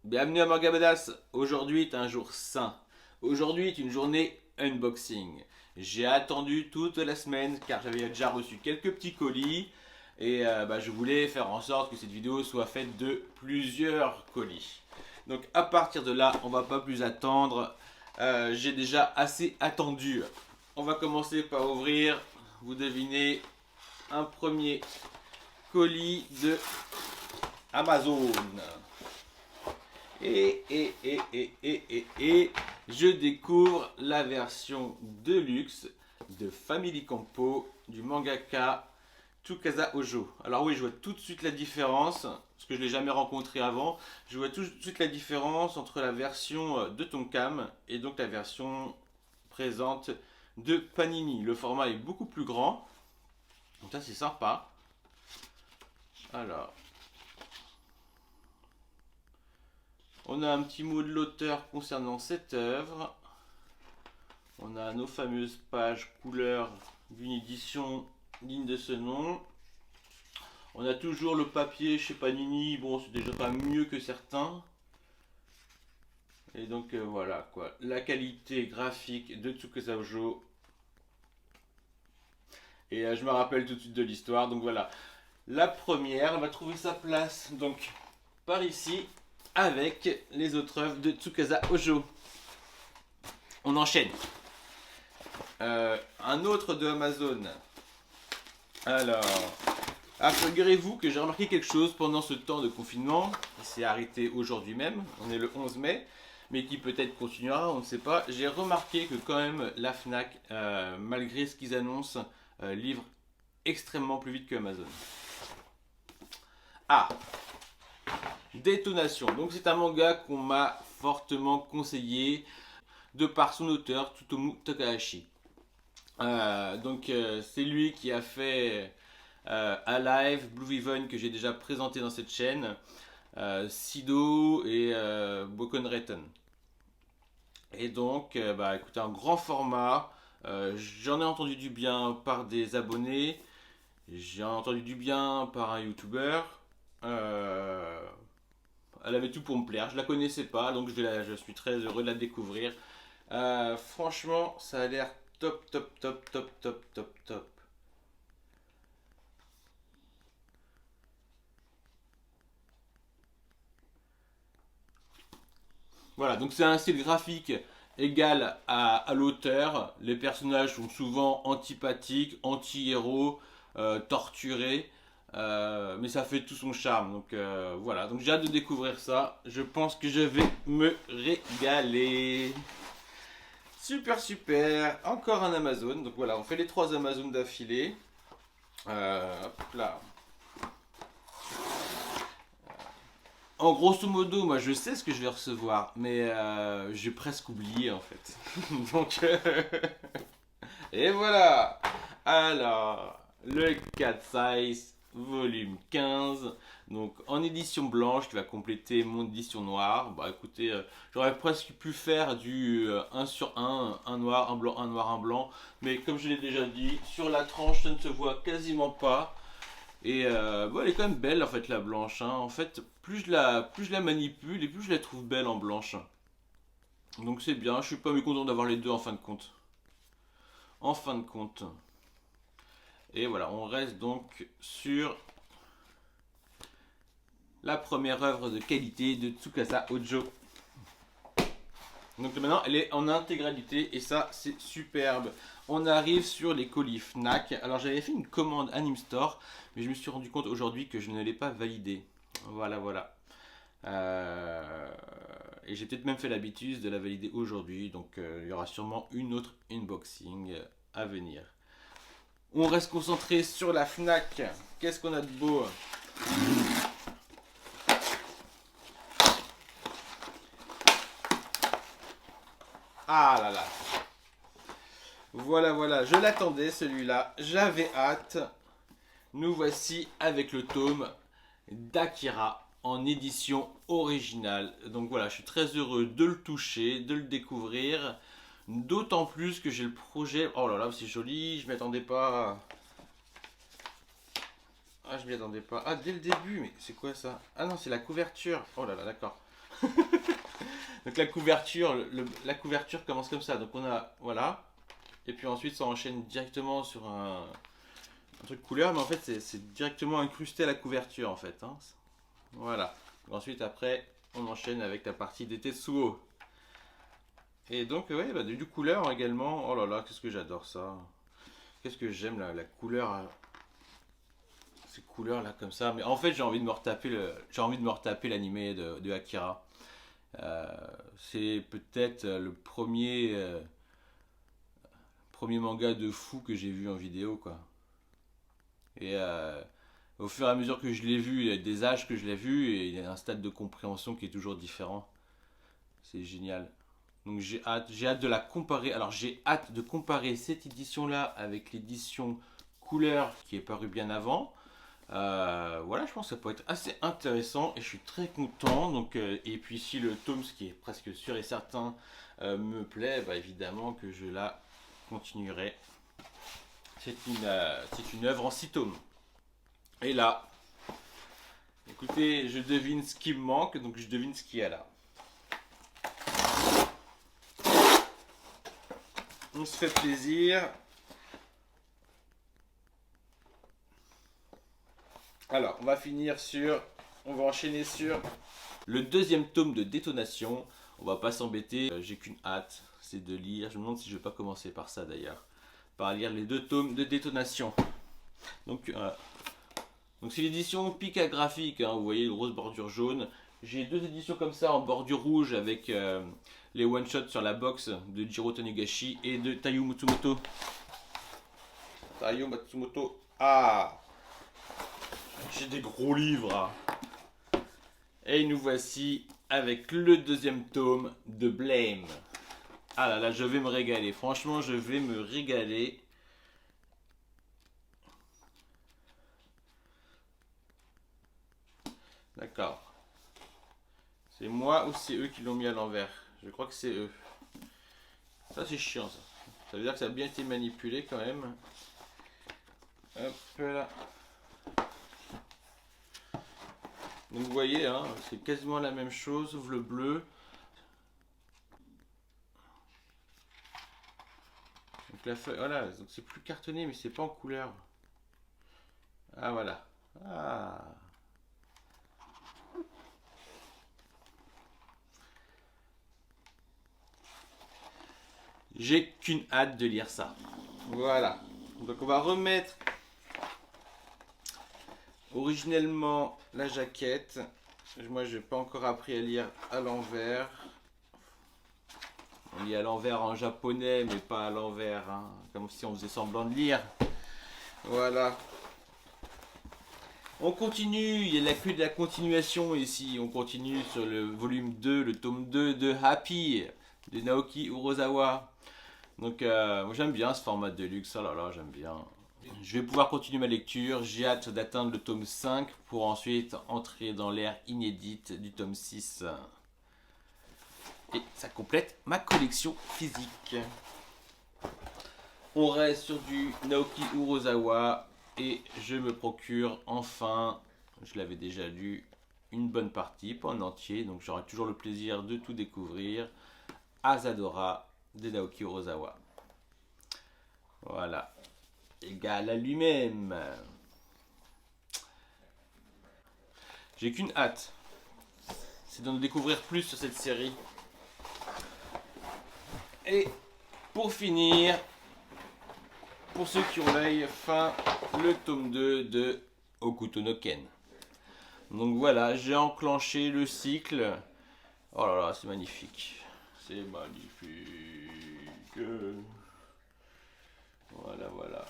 Bienvenue à Manga Badass. Aujourd'hui est un jour sain. Aujourd'hui est une journée unboxing. J'ai attendu toute la semaine car j'avais déjà reçu quelques petits colis et je voulais faire en sorte que cette vidéo soit faite de plusieurs colis. Donc à partir de là, on va pas plus attendre. J'ai déjà assez attendu. On va commencer par ouvrir, vous devinez, un premier colis de Amazon. Et je découvre la version deluxe de Family Compo du mangaka Tsukasa Ojo. Alors oui, je vois tout de suite la différence, parce que je ne l'ai jamais rencontré avant. Je vois tout de suite la différence entre la version de Tonkam et donc la version présente de Panini. Le format est beaucoup plus grand, donc ça c'est sympa. Alors, on a un petit mot de l'auteur concernant cette œuvre. On a nos fameuses pages couleurs d'une édition digne de ce nom. On a toujours le papier chez Panini. Bon, c'est déjà pas mieux que certains. Et donc voilà quoi. La qualité graphique de Tsukasa Ojo. Et je me rappelle tout de suite de l'histoire. Donc voilà. La première va trouver sa place donc par ici avec les autres œuvres de Tsukasa Ojo. On enchaîne. Un autre de Amazon. Alors, figurez-vous que j'ai remarqué quelque chose pendant ce temps de confinement, qui s'est arrêté aujourd'hui même, on est le 11 mai, mais qui peut-être continuera, on ne sait pas. J'ai remarqué que quand même la FNAC, malgré ce qu'ils annoncent, livre extrêmement plus vite que Amazon. Ah, Détonation. Donc c'est un manga qu'on m'a fortement conseillé de par son auteur, Tsutomu Takahashi. C'est lui qui a fait Alive, Blue Ribbon que j'ai déjà présenté dans cette chaîne, Sido et Bokon Return. Et donc, écoutez, un grand format. J'en ai entendu du bien par des abonnés, j'ai entendu du bien par un YouTuber. Elle avait tout pour me plaire. Je la connaissais pas, donc je suis très heureux de la découvrir. Franchement, ça a l'air top, top, top, top, top, top, top. Voilà, donc c'est un style graphique égal à l'auteur. Les personnages sont souvent antipathiques, anti-héros, torturés, mais ça fait tout son charme. Donc voilà, donc j'ai hâte de découvrir ça. Je pense que je vais me régaler. Super, super. Encore un Amazon. Donc voilà, on fait les trois Amazon d'affilée. Hop là. En grosso modo, moi je sais ce que je vais recevoir, mais j'ai presque oublié en fait. Donc, et voilà. Alors, le 4 size, volume 15. Donc en édition blanche qui va compléter mon édition noire. Bah écoutez, j'aurais presque pu faire du 1 sur un noir, un blanc, un noir, un blanc. Mais comme je l'ai déjà dit, sur la tranche ça ne se voit quasiment pas. Et elle est quand même belle en fait la blanche, hein. En fait, plus je la manipule et plus je la trouve belle en blanche. Donc c'est bien, je suis pas mécontent d'avoir les deux en fin de compte. En fin de compte. Et voilà, on reste donc sur la première œuvre de qualité de Tsukasa Ojo. Donc maintenant elle est en intégralité et ça c'est superbe. On arrive sur les colis Fnac. Alors j'avais fait une commande Anime Store, mais je me suis rendu compte aujourd'hui que je ne l'ai pas validée. Voilà, voilà. Et j'ai peut-être même fait l'habitude de la valider aujourd'hui, donc il y aura sûrement une autre unboxing à venir. On reste concentré sur la Fnac. Qu'est-ce qu'on a de beau? Ah là là. Voilà, voilà, je l'attendais celui-là, j'avais hâte. Nous voici avec le tome d'Akira en édition originale. Donc voilà, je suis très heureux de le toucher, de le découvrir. D'autant plus que j'ai le projet. Oh là là, c'est joli, je m'y attendais pas. Ah, je m'y attendais pas. Ah, dès le début, mais c'est quoi ça? Ah non, c'est la couverture. Oh là là, d'accord. Donc la couverture, la couverture commence comme ça. Donc on a, voilà. Et puis ensuite ça enchaîne directement sur un truc couleur. Mais en fait c'est directement incrusté à la couverture en fait. Hein. Voilà. Ensuite après on enchaîne avec la partie des Tetsuo. Et donc ouais, bah, du couleur également. Oh là là, qu'est-ce que j'adore ça. Qu'est-ce que j'aime la couleur. Ces couleurs là comme ça. Mais en fait j'ai envie de me retaper l'animé de Akira. Euh, c'est peut-être le premier manga de fou que j'ai vu en vidéo quoi. Et au fur et à mesure que je l'ai vu, il y a des âges que je l'ai vu et il y a un stade de compréhension qui est toujours différent. C'est génial. Donc j'ai hâte de la comparer. Alors j'ai hâte de comparer cette édition là avec l'édition couleur qui est parue bien avant. Voilà, je pense que ça peut être assez intéressant et je suis très content. Donc, et puis si le tome, ce qui est presque sûr et certain, me plaît, bah, évidemment que je la continuerai. C'est une œuvre en 6 tomes. Et là, écoutez, je devine ce qui me manque, donc je devine ce qu'il y a là. On se fait plaisir. Alors, on va enchaîner sur le deuxième tome de Détonation. On va pas s'embêter, j'ai qu'une hâte, c'est de lire. Je me demande si je vais pas commencer par ça d'ailleurs, par lire les 2 tomes de Détonation. Donc c'est l'édition Pika graphique, hein, vous voyez, grosse bordure jaune. J'ai 2 éditions comme ça en bordure rouge avec les one-shots sur la box de Jiro Taniguchi et de Taiyo Matsumoto. Taiyo Matsumoto. Ah, j'ai des gros livres. Hein. Et nous voici avec le deuxième tome de Blame. Ah là là, je vais me régaler. Franchement, je vais me régaler. D'accord. C'est moi ou c'est eux qui l'ont mis à l'envers? Je crois que c'est eux. Ça c'est chiant ça. Ça veut dire que ça a bien été manipulé quand même. Hop là. Donc vous voyez, hein, c'est quasiment la même chose, sauf le bleu. Donc la feuille, voilà, donc c'est plus cartonné, mais c'est pas en couleur. Ah voilà. Ah. J'ai qu'une hâte de lire ça. Voilà. Donc on va remettre originellement la jaquette. Moi je n'ai pas encore appris à lire à l'envers. On lit à l'envers en japonais mais pas à l'envers. Hein. Comme si on faisait semblant de lire. Voilà. On continue, il y a que de la continuation ici. On continue sur le volume 2, le tome 2 de Happy de Naoki Urosawa. Donc moi j'aime bien ce format de luxe, oh là là j'aime bien. Je vais pouvoir continuer ma lecture, j'ai hâte d'atteindre le tome 5 pour ensuite entrer dans l'ère inédite du tome 6. Et ça complète ma collection physique. On reste sur du Naoki Urosawa et je me procure enfin, je l'avais déjà lu, une bonne partie, pas en entier, donc j'aurai toujours le plaisir de tout découvrir. Asadora de Naoki Urosawa. Voilà. Égal à lui-même. J'ai qu'une hâte. C'est d'en découvrir plus sur cette série. Et pour finir, pour ceux qui ont l'œil fin, le tome 2 de Hokuto no Ken. Donc voilà, j'ai enclenché le cycle. Oh là là, c'est magnifique. C'est magnifique. Voilà, voilà.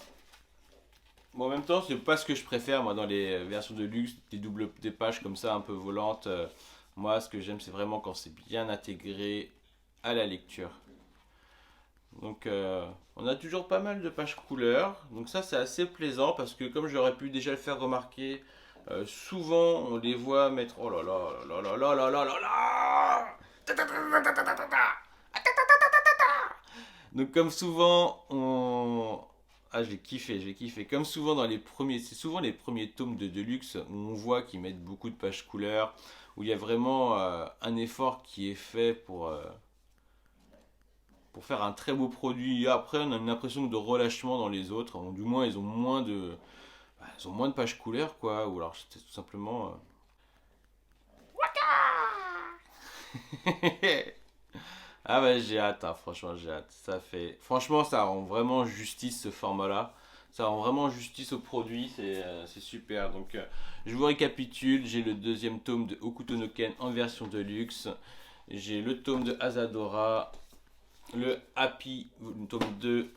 Bon, en même temps, c'est pas ce que je préfère, moi, dans les versions de luxe, des pages comme ça, un peu volantes. Moi, ce que j'aime, c'est vraiment quand c'est bien intégré à la lecture. Donc, on a toujours pas mal de pages couleurs. Donc ça, c'est assez plaisant parce que, comme j'aurais pu déjà le faire remarquer, souvent, on les voit mettre... Oh là là là là là là là là là. Donc comme souvent, Ah, j'ai kiffé, j'ai kiffé. Comme souvent dans les premiers, c'est souvent les premiers tomes de Deluxe où on voit qu'ils mettent beaucoup de pages couleurs, où il y a vraiment un effort qui est fait pour faire un très beau produit. Après, on a une impression de relâchement dans les autres. Du moins, ils ont moins de pages couleurs, quoi. Ou alors, c'est tout simplement. Ah bah j'ai hâte, hein, franchement j'ai hâte. Franchement ça rend vraiment justice ce format-là. Ça rend vraiment justice au produit, c'est super. Donc je vous récapitule, j'ai le deuxième tome de Hokuto no Ken en version de luxe. J'ai le tome de Asadora, le Happy, le tome 2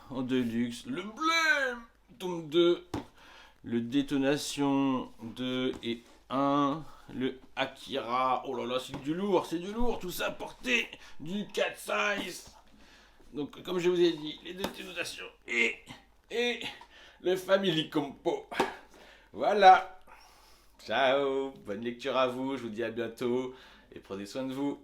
en deluxe, le Blême, tome 2, le Détonation 2 et 1, le Akira, oh là là, c'est du lourd, tout ça porté du 4 size. Donc, comme je vous ai dit, les Détonations et le Family Compo. Voilà. Ciao, bonne lecture à vous, je vous dis à bientôt et prenez soin de vous.